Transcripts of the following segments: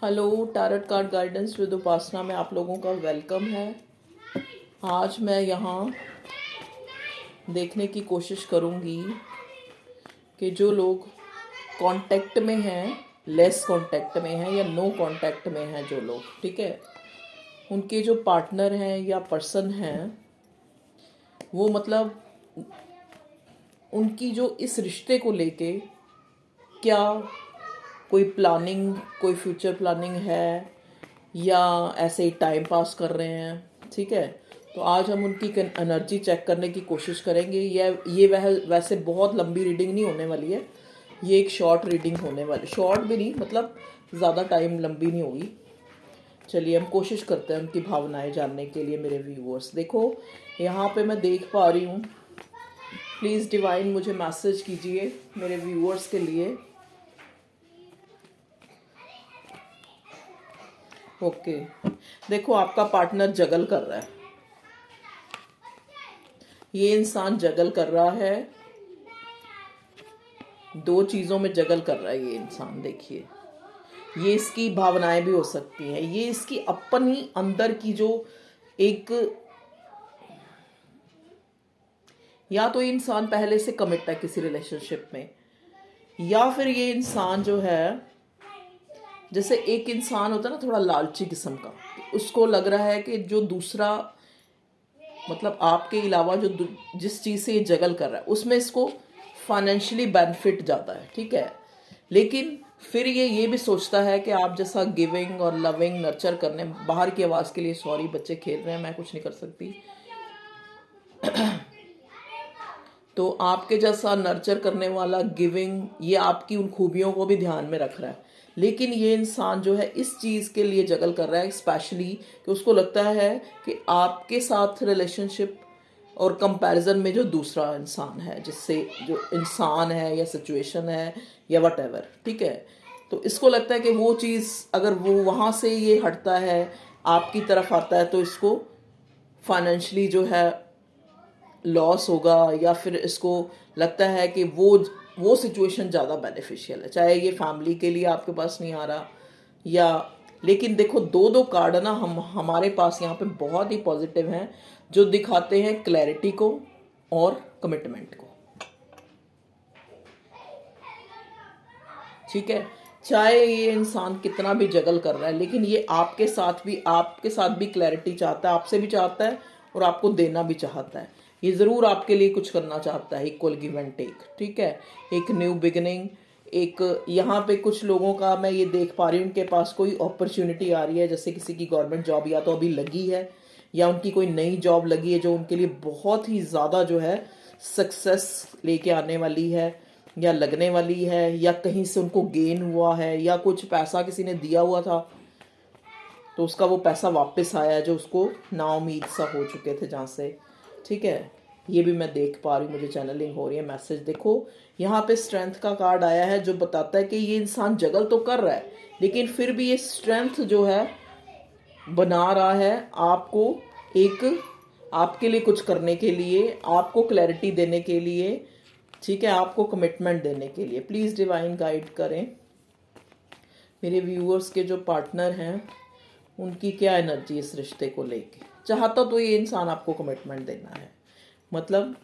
Hello, tarot card guidance with Upasana में आप लोगों का वेलकम है। आज मैं यहाँ देखने की कोशिश करूँगी कि जो लोग कांटेक्ट में हैं, लेस कांटेक्ट में हैं या नो कांटेक्ट में हैं, जो लोग, ठीक है, उनके जो पार्टनर हैं या पर्सन हैं, वो मतलब उनकी जो इस रिश्ते को लेके क्या कोई प्लानिंग, कोई फ्यूचर प्लानिंग है या ऐसे ही टाइम पास कर रहे हैं। ठीक है, तो आज हम उनकी एनर्जी चेक करने की कोशिश करेंगे। ये वैसे बहुत लंबी रीडिंग नहीं होने वाली है, ये एक शॉर्ट रीडिंग होने वाली, शॉर्ट भी नहीं, मतलब ज़्यादा टाइम लंबी नहीं होगी। चलिए हम कोशिश करते हैं उनकी भावनाएं जानने के लिए। मेरे व्यूअर्स देखो, यहाँ पे मैं देख पा रही हूँ, प्लीज़ डिवाइन मुझे मैसेज कीजिए मेरे व्यूअर्स के लिए। ओके, देखो आपका पार्टनर जगल कर रहा है, ये इंसान जगल कर रहा है, दो चीज़ों में जगल कर रहा है ये इंसान। देखिए, ये इसकी भावनाएं भी हो सकती हैं, ये इसकी अपनी अंदर की जो एक, या तो ये इंसान पहले से कमिट है किसी रिलेशनशिप में, या फिर ये इंसान जो है, जैसे एक इंसान होता है ना थोड़ा लालची किस्म का, उसको लग रहा है कि जो दूसरा, मतलब आपके अलावा जो जिस चीज़ से ये जगल कर रहा है उसमें इसको फाइनेंशियली बेनिफिट जाता है। ठीक है, लेकिन फिर ये भी सोचता है कि आप जैसा गिविंग और लविंग नर्चर करने, बाहर की आवाज़ के लिए सॉरी, बच्चे खेल रहे हैं, मैं कुछ नहीं कर सकती। तो आपके जैसा नर्चर करने वाला, गिविंग, ये आपकी उन खूबियों को भी ध्यान में रख रहा है। लेकिन ये इंसान जो है इस चीज़ के लिए जगल कर रहा है, स्पेशली कि उसको लगता है कि आपके साथ रिलेशनशिप और कंपैरिजन में जो दूसरा इंसान है, जिससे जो इंसान है या सिचुएशन है या वट एवर, ठीक है, तो इसको लगता है कि वो चीज़ अगर वो वहाँ से ये हटता है, आपकी तरफ आता है, तो इसको फाइनेंशली जो है लॉस होगा, या फिर इसको लगता है कि वो सिचुएशन ज़्यादा बेनिफिशियल है, चाहे ये फैमिली के लिए आपके पास नहीं आ रहा या। लेकिन देखो, दो कार्ड ना हमारे पास यहाँ पे बहुत ही पॉजिटिव हैं, जो दिखाते हैं क्लैरिटी को और कमिटमेंट को। ठीक है, चाहे ये इंसान कितना भी जगल कर रहा है, लेकिन ये आपके साथ भी क्लैरिटी चाहता है, आपसे भी चाहता है और आपको देना भी चाहता है। ये ज़रूर आपके लिए कुछ करना चाहता है, इक्वल गिव एंड टेक। ठीक है, एक न्यू बिगिनिंग, एक यहाँ पे कुछ लोगों का मैं ये देख पा रही हूँ, उनके पास कोई अपॉर्चुनिटी आ रही है, जैसे किसी की गवर्नमेंट जॉब या तो अभी लगी है या उनकी कोई नई जॉब लगी है, जो उनके लिए बहुत ही ज़्यादा जो है सक्सेस लेके आने वाली है या लगने वाली है, या कहीं से उनको गेन हुआ है, या कुछ पैसा किसी ने दिया हुआ था तो उसका वो पैसा वापस आया, जो उसको नाउम्मीद सा हो चुके थे जहाँ से। ठीक है, ये भी मैं देख पा रही हूँ, मुझे चैनलिंग हो रही है। मैसेज देखो, यहाँ पे स्ट्रेंथ का कार्ड आया है, जो बताता है कि ये इंसान जगल तो कर रहा है, लेकिन फिर भी ये स्ट्रेंथ जो है बना रहा है आपको, एक आपके लिए कुछ करने के लिए, आपको क्लैरिटी देने के लिए, ठीक है, आपको कमिटमेंट देने के लिए। प्लीज़ डिवाइन गाइड करें मेरे व्यूअर्स के जो पार्टनर हैं, उनकी क्या एनर्जी इस रिश्ते को लेके। चाहता तो ये इंसान आपको कमिटमेंट देना है, मतलब,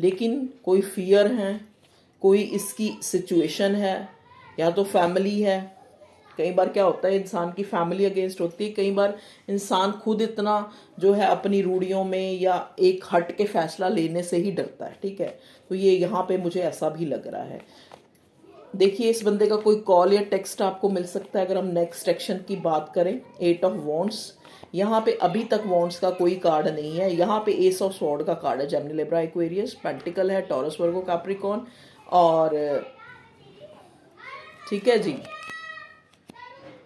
लेकिन कोई फियर है, कोई इसकी सिचुएशन है, या तो फैमिली है। कई बार क्या होता है, इंसान की फैमिली अगेंस्ट होती है, कई बार इंसान खुद इतना जो है अपनी रूढ़ियों में या एक हट के फैसला लेने से ही डरता है। ठीक है, तो ये यहाँ पे मुझे ऐसा भी लग रहा है। देखिए, इस बंदे का कोई कॉल या टेक्स्ट आपको मिल सकता है। अगर हम नेक्स्ट एक्शन की बात करें, 8 ऑफ वॉन्ड्स, यहाँ पे अभी तक वॉन्ड्स का कोई कार्ड नहीं है। यहाँ पे एस ऑफ स्वॉर्ड का कार्ड है, जेमिनी, लिब्रा, एक्वेरियस, पेंटिकल है, टॉरस, वर्गो, कैप्रिकॉर्न, और ठीक है जी,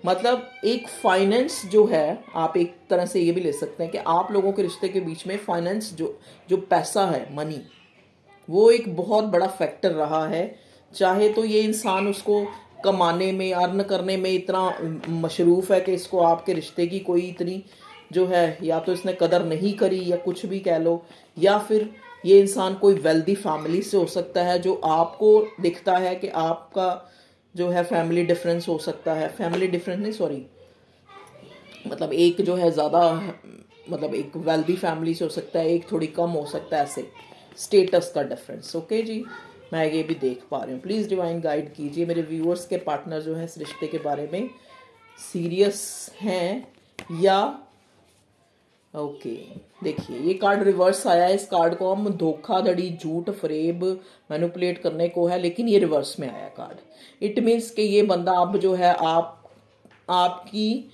मतलब एक फाइनेंस जो है, आप एक तरह से ये भी ले सकते हैं कि आप लोगों के रिश्ते के बीच में फाइनेंस, जो पैसा है, मनी, वो एक बहुत बड़ा फैक्टर रहा है। चाहे तो ये इंसान उसको कमाने में, अर्न करने में इतना मशरूफ़ है कि इसको आपके रिश्ते की कोई इतनी जो है, या तो इसने कदर नहीं करी या कुछ भी कह लो, या फिर ये इंसान कोई वेल्दी फैमिली से हो सकता है, जो आपको दिखता है कि आपका जो है फैमिली डिफरेंस हो सकता है, फैमिली डिफरेंस नहीं, सॉरी, मतलब एक जो है ज़्यादा, मतलब एक वेल्दी फैमिली से हो सकता है, एक थोड़ी कम हो सकता है, ऐसे स्टेटस का डिफरेंस। ओके जी, मैं ये भी देख पा रही हूँ। प्लीज़ डिवाइन गाइड कीजिए मेरे व्यूअर्स के पार्टनर जो है इस रिश्ते के बारे में सीरियस हैं या ओके। देखिए ये कार्ड रिवर्स आया है, इस कार्ड को हम धोखाधड़ी, झूठ, फरेब, मैनिपुलेट करने को है, लेकिन ये रिवर्स में आया कार्ड। इट मीन्स कि ये बंदा अब जो है आपकी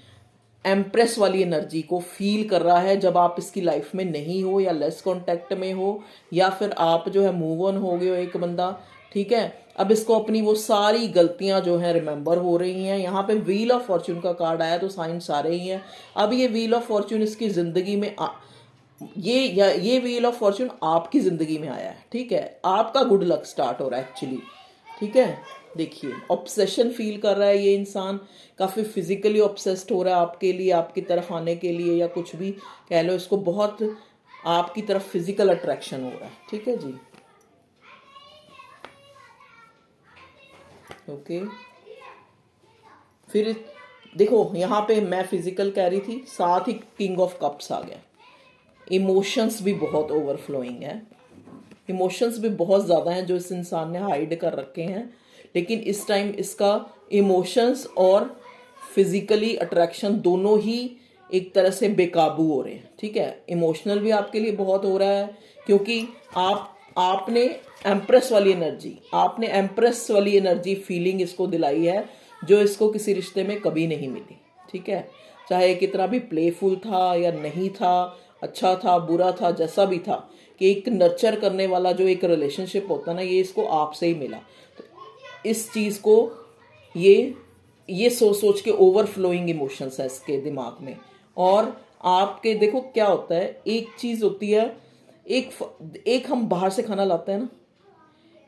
एम्प्रेस वाली एनर्जी को फील कर रहा है जब आप इसकी लाइफ में नहीं हो या लेस कांटेक्ट में हो, या फिर आप जो है मूव ऑन हो गए हो एक बंदा, ठीक है। अब इसको अपनी वो सारी गलतियां जो हैं रिमेंबर हो रही हैं। यहाँ पे व्हील ऑफ फॉर्च्यून का कार्ड आया तो साइन सारे ही हैं। अब ये व्हील ऑफ फॉर्च्यून इसकी ज़िंदगी में ये व्हील ऑफ फॉर्च्यून आपकी ज़िंदगी में आया है, ठीक है। आपका गुड लक स्टार्ट हो रहा है एक्चुअली, ठीक है। देखिए ऑब्सेशन फील कर रहा है ये इंसान, काफ़ी फिजिकली ऑब्सेस्ड हो रहा है आपके लिए, आपकी तरफ आने के लिए, या कुछ भी कह लो इसको, बहुत आपकी तरफ फिजिकल अट्रैक्शन हो रहा है, ठीक है जी। ओके फिर देखो यहाँ पे मैं फिजिकल कह रही थी, साथ ही किंग ऑफ कप्स आ गया। इमोशंस भी बहुत ओवरफ्लोइंग है, इमोशंस भी बहुत ज़्यादा हैं जो इस इंसान ने हाइड कर रखे हैं, लेकिन इस टाइम इसका इमोशंस और फिजिकली अट्रैक्शन दोनों ही एक तरह से बेकाबू हो रहे हैं, ठीक है। इमोशनल भी आपके लिए बहुत हो रहा है क्योंकि आपने एम्प्रेस वाली एनर्जी फीलिंग इसको दिलाई है जो इसको किसी रिश्ते में कभी नहीं मिली, ठीक है। चाहे कितना भी प्लेफुल था या नहीं था, अच्छा था बुरा था, जैसा भी था, कि एक नर्चर करने वाला जो एक रिलेशनशिप होता है ना, ये इसको आपसे ही मिला। तो इस चीज़ को ये सोच सोच के ओवरफ्लोइंग इमोशंस है इसके दिमाग में। और आपके देखो क्या होता है, एक चीज़ होती है, एक हम बाहर से खाना लाते हैं ना,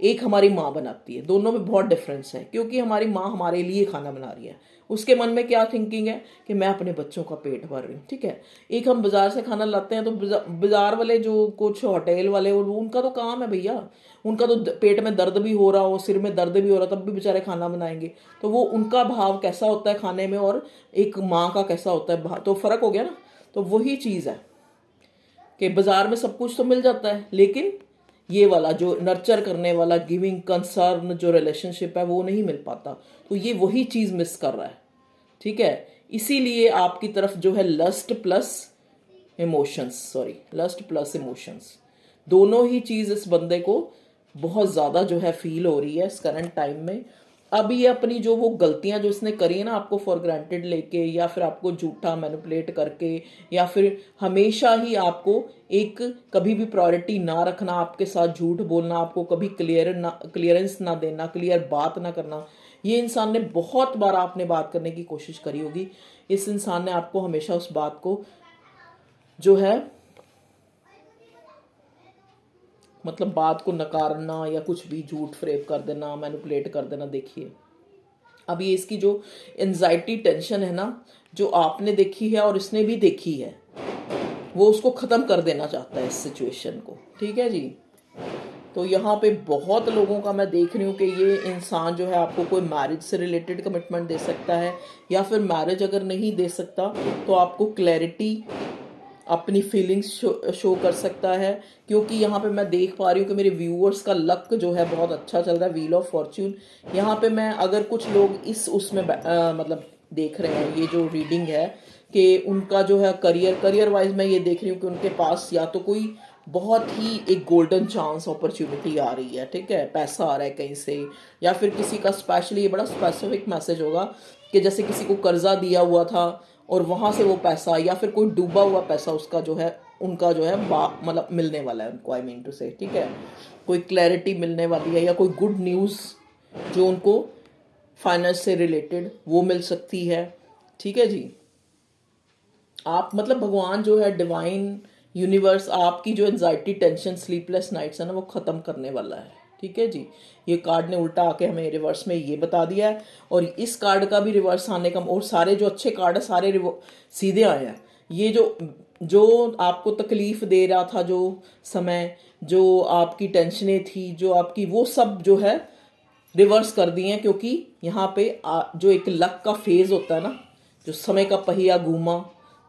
एक हमारी माँ बनाती है, दोनों में बहुत डिफरेंस है। क्योंकि हमारी माँ हमारे लिए खाना बना रही है, उसके मन में क्या थिंकिंग है कि मैं अपने बच्चों का पेट भर रही हूँ, ठीक है। एक हम बाजार से खाना लाते हैं तो बाजार वाले जो कुछ होटल वाले, उनका तो काम है भैया, उनका तो पेट में दर्द भी हो रहा हो, सिर में दर्द भी हो रहा, तब भी बेचारे खाना बनाएंगे। तो वो उनका भाव कैसा होता है खाने में, और एक माँ का कैसा होता है भाव, तो फर्क हो गया ना। तो वही चीज़ है कि बाजार में सब कुछ तो मिल जाता है, लेकिन ये वाला जो नर्चर करने वाला, गिविंग कंसर्न जो रिलेशनशिप है वो नहीं मिल पाता। तो ये वही चीज़ मिस कर रहा है, ठीक है। इसीलिए आपकी तरफ जो है लस्ट प्लस इमोशंस दोनों ही चीज़ इस बंदे को बहुत ज़्यादा जो है फील हो रही है इस करंट टाइम में। अब ये अपनी जो वो गलतियां जो इसने करी है ना, आपको फॉर ग्रांटेड लेके, या फिर आपको झूठा मैनिपुलेट करके, या फिर हमेशा ही आपको एक कभी भी प्रायोरिटी ना रखना, आपके साथ झूठ बोलना, आपको कभी क्लियरेंस ना देना, क्लियर बात ना करना, ये इंसान ने बहुत बार आपने बात करने की कोशिश करी होगी। इस इंसान ने आपको हमेशा उस बात को जो है, मतलब बात को नकारना या कुछ भी झूठ फ्रेब कर देना, मैनिपुलेट कर देना। देखिए अब ये इसकी जो एंजाइटी टेंशन है ना, जो आपने देखी है और इसने भी देखी है, वो उसको ख़त्म कर देना चाहता है इस सिचुएशन को, ठीक है जी। तो यहाँ पे बहुत लोगों का मैं देख रही हूँ कि ये इंसान जो है आपको कोई मैरिज से रिलेटेड कमिटमेंट दे सकता है, या फिर मैरिज अगर नहीं दे सकता तो आपको क्लैरिटी, अपनी फीलिंग्स शो कर सकता है। क्योंकि यहाँ पे मैं देख पा रही हूँ कि मेरे व्यूअर्स का लक जो है बहुत अच्छा चल रहा है, व्हील ऑफ फॉर्च्यून। यहाँ पे मैं अगर कुछ लोग उसमें मतलब देख रहे हैं, ये जो रीडिंग है कि उनका जो है करियर वाइज मैं ये देख रही हूँ कि उनके पास या तो कोई बहुत ही एक गोल्डन चांस अपॉर्चुनिटी आ रही है, ठीक है, पैसा आ रहा है कहीं से, या फिर किसी का स्पेशली ये बड़ा स्पेसिफिक मैसेज होगा कि जैसे किसी को कर्जा दिया हुआ था और वहाँ से वो पैसा, या फिर कोई डूबा हुआ पैसा उसका जो है, उनका जो है मतलब मिलने वाला है उनको, आई मीन टू से, ठीक है। कोई क्लैरिटी मिलने वाली है, या कोई गुड न्यूज़ जो उनको फाइनेंस से रिलेटेड वो मिल सकती है, ठीक है जी। आप मतलब भगवान जो है, डिवाइन यूनिवर्स, आपकी जो एंजाइटी टेंशन स्लीपलेस नाइट्स है ना, वो ख़त्म करने वाला है, ठीक है जी। ये कार्ड ने उल्टा आके हमें रिवर्स में ये बता दिया है, और इस कार्ड का भी रिवर्स आने का, और सारे जो अच्छे कार्ड है सारे सीधे आए हैं। ये जो आपको तकलीफ दे रहा था, जो समय, जो आपकी टेंशनें थी, जो आपकी, वो सब जो है रिवर्स कर दिए हैं। क्योंकि यहाँ पे जो एक लक का फेज होता है ना, जो समय का पहिया घूमा,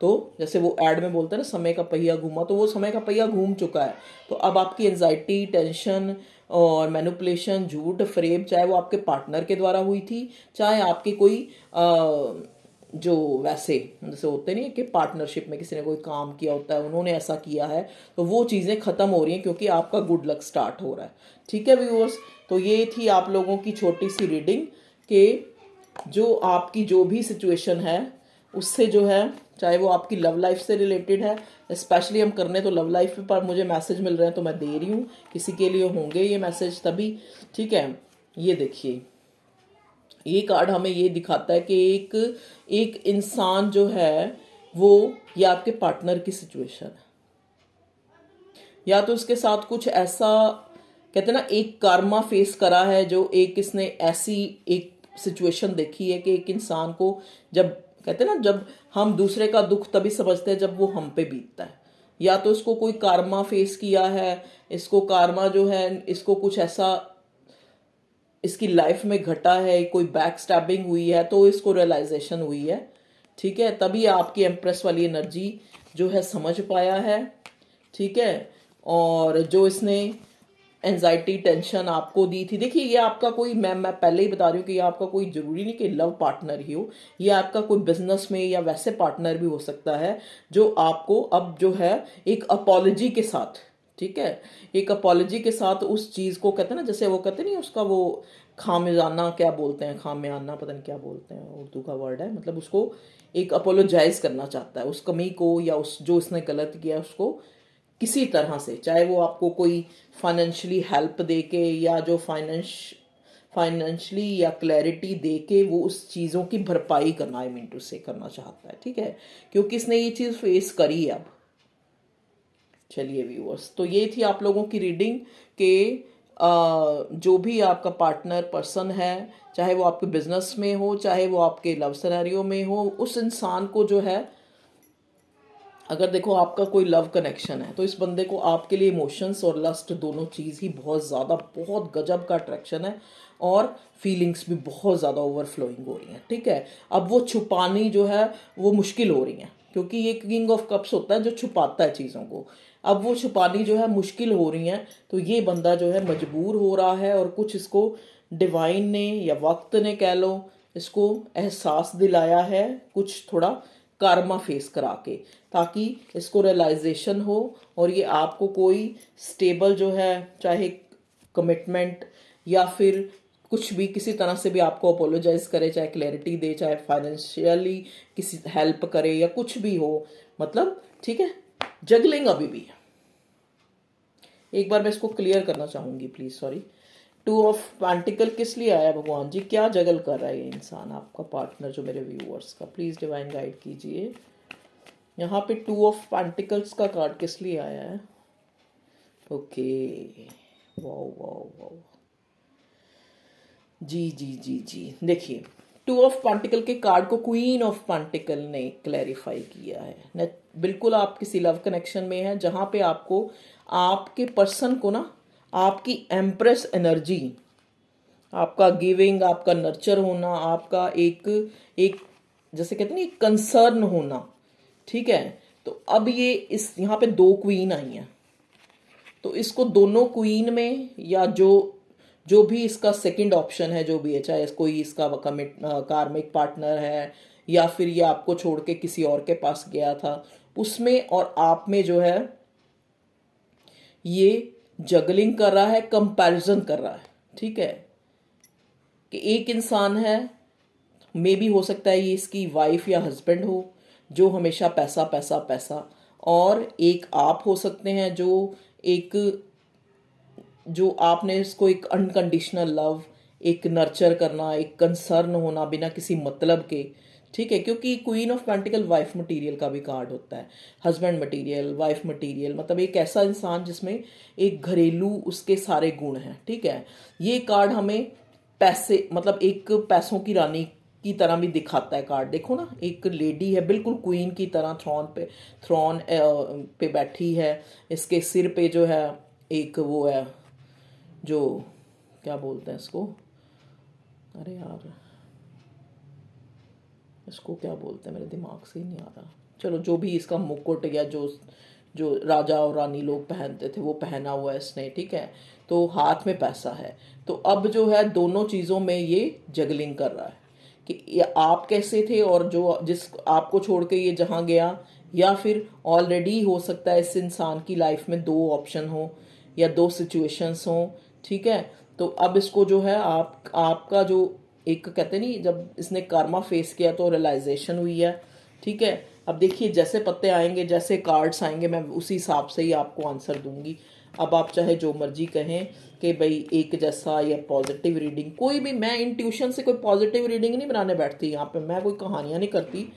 तो जैसे वो ऐड में बोलते हैं ना, समय का पहिया घूमा, तो वो समय का पहिया घूम चुका है। तो अब आपकी एंजाइटी, टेंशन और मैनिपुलेशन, झूठ, फ्रेब, चाहे वो आपके पार्टनर के द्वारा हुई थी, चाहे आपके कोई जो वैसे जैसे होते नहीं है कि पार्टनरशिप में किसी ने कोई काम किया होता है, उन्होंने ऐसा किया है, तो वो चीज़ें ख़त्म हो रही हैं क्योंकि आपका गुड लक स्टार्ट हो रहा है। ठीक है व्यूअर्स, तो ये थी आप लोगों की छोटी सी रीडिंग कि जो आपकी जो भी सिचुएशन है उससे जो है, चाहे वो आपकी लव लाइफ से रिलेटेड है, स्पेशली हम करने तो लव लाइफ पर मुझे मैसेज मिल रहे हैं तो मैं दे रही हूँ, किसी के लिए होंगे ये मैसेज तभी। ठीक है, ये देखिए, ये कार्ड हमें ये दिखाता है कि एक इंसान जो है वो, ये आपके पार्टनर की सिचुएशन है, या तो उसके साथ कुछ ऐसा कहते हैं ना, एक कर्मा फेस करा है, जो एक इसने ऐसी एक सिचुएशन देखी है कि एक इंसान को, जब कहते हैं ना, जब हम दूसरे का दुख तभी समझते हैं जब वो हम पे बीतता है, या तो इसको कोई कर्मा फेस किया है, इसको कर्मा जो है, इसको कुछ ऐसा इसकी लाइफ में घटा है, कोई बैक स्टैबिंग हुई है तो इसको रियलाइजेशन हुई है। ठीक है, तभी आपकी एम्प्रेस वाली एनर्जी जो है समझ पाया है। ठीक है, और जो इसने एंजाइटी, टेंशन आपको दी थी, देखिए ये आपका कोई, मैं पहले ही बता रही हूँ कि ये आपका कोई जरूरी नहीं कि लव पार्टनर ही हो, ये आपका कोई बिजनेस में या वैसे पार्टनर भी हो सकता है, जो आपको अब जो है एक अपॉलॉजी के साथ, ठीक है, एक अपॉलॉजी के साथ उस चीज़ को, कहते हैं ना, जैसे वो कहते नहीं उसका वो खामियाना क्या बोलते हैं, खामियाना पता नहीं क्या बोलते हैं, उर्दू का वर्ड है, मतलब उसको एक अपोलोजाइज करना चाहता है उस कमी को, या उस जो उसने गलत किया उसको किसी तरह से, चाहे वो आपको कोई फाइनेंशियली हेल्प दे के, या जो फाइनेंशियली या क्लैरिटी दे के वो उस चीज़ों की भरपाई करना, आई मीन टू से करना चाहता है। ठीक है, क्योंकि इसने ये चीज़ फेस करी है अब। चलिए व्यूअर्स, तो ये थी आप लोगों की रीडिंग कि जो भी आपका पार्टनर पर्सन है, चाहे वो आपके बिजनेस में हो, चाहे वो आपके लव सिनेरियो में हो, उस इंसान को जो है, अगर देखो आपका कोई लव कनेक्शन है तो इस बंदे को आपके लिए इमोशंस और लस्ट दोनों चीज़ ही बहुत ज़्यादा, बहुत गजब का अट्रैक्शन है, और फीलिंग्स भी बहुत ज़्यादा ओवरफ्लोइंग हो रही हैं। ठीक है, अब वो छुपानी जो है वो मुश्किल हो रही है, क्योंकि ये किंग ऑफ कप्स होता है जो छुपाता है चीज़ों को, अब वो छुपानी जो है मुश्किल हो रही हैं, तो ये बंदा जो है मजबूर हो रहा है, और कुछ इसको डिवाइन ने या वक्त ने कह लो, इसको एहसास दिलाया है कुछ थोड़ा कर्मा फेस करा के, ताकि इसको रियलाइजेशन हो, और ये आपको कोई स्टेबल जो है, चाहे कमिटमेंट या फिर कुछ भी किसी तरह से भी आपको अपोलोजाइज करे, चाहे क्लैरिटी दे, चाहे फाइनेंशियली किसी हेल्प करे, या कुछ भी हो, मतलब ठीक है, जगलिंग अभी भी है। एक बार मैं इसको क्लियर करना चाहूंगी please, sorry. Two of pentacle किस लिए आया भगवान जी, क्या जगल कर रहा है ये इंसान, आपका पार्टनर जो मेरे व्यूअर्स का, प्लीज डिवाइन गाइड कीजिए। यहाँ पे टू ऑफ पेंटिकल्स का कार्ड किस लिए आया है? ओके, वाओ वाओ वाओ, जी जी जी जी, देखिए टू ऑफ पेंटिकल के कार्ड को क्वीन ऑफ पेंटिकल ने क्लैरिफाई किया है। बिल्कुल आप किसी लव कनेक्शन में हैं जहाँ पे आपको आपके पर्सन को ना, आपकी एम्प्रेस एनर्जी, आपका गिविंग, आपका नर्चर होना, आपका एक एक जैसे कहते हैं ना, एक कंसर्न होना। ठीक है, तो अब ये इस यहाँ पे दो क्वीन आई हैं, तो इसको दोनों क्वीन में, या जो जो भी इसका सेकंड ऑप्शन है, जो भी है, चाहे कोई इसका कार्मिक पार्टनर है, या फिर ये आपको छोड़ के किसी और के पास गया था, उसमें और आप में जो है ये जगलिंग कर रहा है, कंपैरिजन कर रहा है। ठीक है, कि एक इंसान है, मे भी हो सकता है ये इसकी वाइफ या हस्बैंड हो, जो हमेशा पैसा पैसा पैसा, और एक आप हो सकते हैं जो एक, जो आपने इसको एक अनकंडीशनल लव, एक नर्चर करना, एक कंसर्न होना बिना किसी मतलब के। ठीक है, क्योंकि queen of pentacle wife material का भी कार्ड होता है, हस्बैंड मटेरियल, वाइफ मटेरियल, मतलब एक ऐसा इंसान जिसमें एक घरेलू उसके सारे गुण हैं। ठीक है, ये कार्ड हमें पैसे, मतलब एक पैसों की रानी की तरह भी दिखाता है कार्ड। देखो ना, एक लेडी है बिल्कुल क्वीन की तरह, थ्रोन पे बैठी है, इसके सिर पे जो है एक वो है, जो क्या बोलते हैं इसको, अरे यार, इसको क्या बोलते हैं, मेरे दिमाग से ही नहीं आ रहा। चलो, जो भी इसका मुकुट या जो जो राजा और रानी लोग पहनते थे वो पहना हुआ है इसने, ठीक है। तो हाथ में पैसा है, तो अब जो है दोनों चीज़ों में ये जगलिंग कर रहा है कि ये आप कैसे थे और जो जिस आपको छोड़ के ये जहाँ गया, या फिर ऑलरेडी हो सकता है इस इंसान की लाइफ में दो ऑप्शन हो या दो सिचुएशंस हो, ठीक है। तो अब इसको जो है आपका जो एक कहते नहीं, जब इसने कर्मा फेस किया तो रियलाइजेशन हुई है, ठीक है। अब देखिए जैसे पत्ते आएंगे, जैसे कार्ड्स आएंगे, मैं उसी हिसाब से ही आपको आंसर दूंगी। अब आप चाहे जो मर्जी कहें कि भाई एक जैसा या पॉजिटिव रीडिंग, कोई भी, मैं इन ट्यूशन से कोई पॉजिटिव रीडिंग नहीं बनाने बैठती यहाँ पे, मैं कोई कहानियाँ नहीं करती।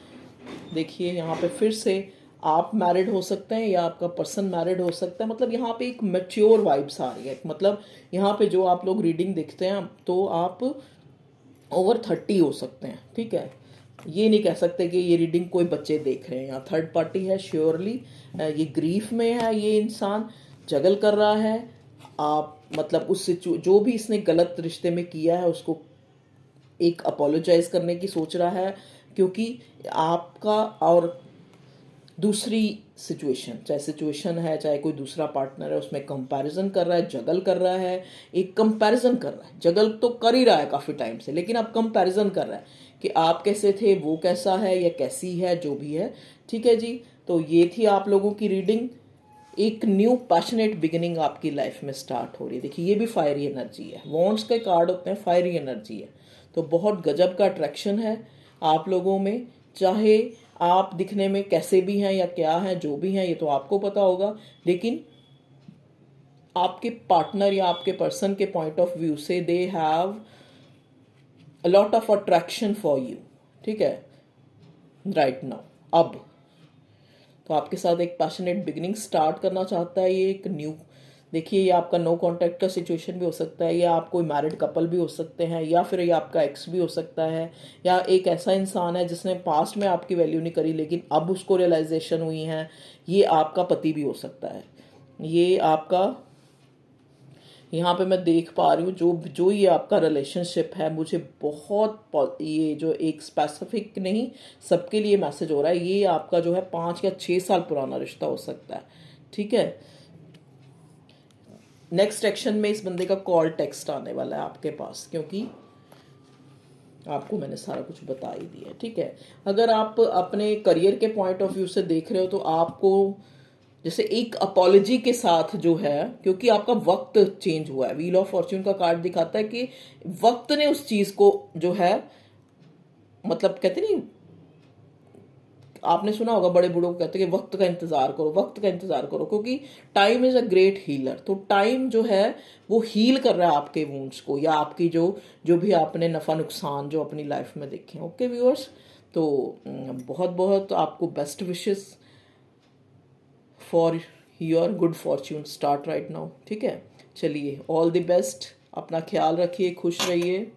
देखिए यहाँ पे फिर से आप मैरिड हो सकते हैं या आपका पर्सन मैरिड हो सकता है, मतलब यहाँ पे एक मैच्योर वाइब्स आ रही है। मतलब यहाँ पे जो आप लोग रीडिंग देखते हैं तो आप ओवर 30 हो सकते हैं, ठीक है। ये नहीं कह सकते कि ये रीडिंग कोई बच्चे देख रहे हैं, यहाँ थर्ड पार्टी है श्योरली। ये ग्रीफ में है, ये इंसान जगल कर रहा है। आप मतलब उस जो भी इसने गलत रिश्ते में किया है उसको एक अपोलोजाइज करने की सोच रहा है, क्योंकि आपका और दूसरी सिचुएशन, चाहे सिचुएशन है चाहे कोई दूसरा पार्टनर है, उसमें कंपैरिजन कर रहा है, जगल कर रहा है, एक कंपैरिजन कर रहा है। जगल तो कर ही रहा है काफ़ी टाइम से, लेकिन अब कंपैरिजन कर रहा है कि आप कैसे थे, वो कैसा है या कैसी है, जो भी है, ठीक है जी। तो ये थी आप लोगों की रीडिंग। एक न्यू पैशनेट बिगिनिंग आपकी लाइफ में स्टार्ट हो रही है। देखिए ये भी फायरी एनर्जी है, वॉन्ड्स के कार्ड होते हैं, फायरी एनर्जी है, तो बहुत गजब का अट्रैक्शन है आप लोगों में। चाहे आप दिखने में कैसे भी हैं या क्या हैं, जो भी हैं, ये तो आपको पता होगा, लेकिन आपके पार्टनर या आपके पर्सन के पॉइंट ऑफ व्यू से they have a lot of attraction for you, ठीक है, राइट नाउ। अब तो आपके साथ एक पैशनेट बिगिनिंग स्टार्ट करना चाहता है, ये एक न्यू, देखिए ये आपका नो कॉन्टैक्ट का सिचुएशन भी हो सकता है, या आप कोई मैरिड कपल भी हो सकते हैं, या फिर ये आपका एक्स भी हो सकता है, या एक ऐसा इंसान है जिसने पास्ट में आपकी वैल्यू नहीं करी लेकिन अब उसको रियलाइजेशन हुई है, ये आपका पति भी हो सकता है। ये आपका, यहाँ पे मैं देख पा रही हूँ जो जो ये आपका रिलेशनशिप है, मुझे बहुत ये जो एक स्पेसिफिक नहीं, सबके लिए मैसेज हो रहा है, ये आपका जो है 5 या 6 साल पुराना रिश्ता हो सकता है, ठीक है। नेक्स्ट एक्शन में इस बंदे का कॉल टेक्स्ट आने वाला है आपके पास, क्योंकि आपको मैंने सारा कुछ बता ही दिया, ठीक है। अगर आप अपने करियर के पॉइंट ऑफ व्यू से देख रहे हो तो आपको जैसे एक अपॉलॉजी के साथ जो है, क्योंकि आपका वक्त चेंज हुआ है, व्हील ऑफ फॉर्च्यून का कार्ड दिखाता है कि वक्त ने उस चीज को जो है, मतलब कहते नहीं, आपने सुना होगा बड़े बूढ़ों को कहते हैं कि वक्त का इंतजार करो, वक्त का इंतजार करो, क्योंकि time is a great healer. तो टाइम जो है वो हील कर रहा है आपके वुंड्स को, या आपकी जो जो भी आपने नफा नुकसान जो अपनी लाइफ में देखे। ओके व्यूअर्स, तो बहुत बहुत आपको best wishes for your good Fortune start right now, ठीक है। चलिए, ऑल द बेस्ट, अपना ख्याल रखिए, खुश रहिए।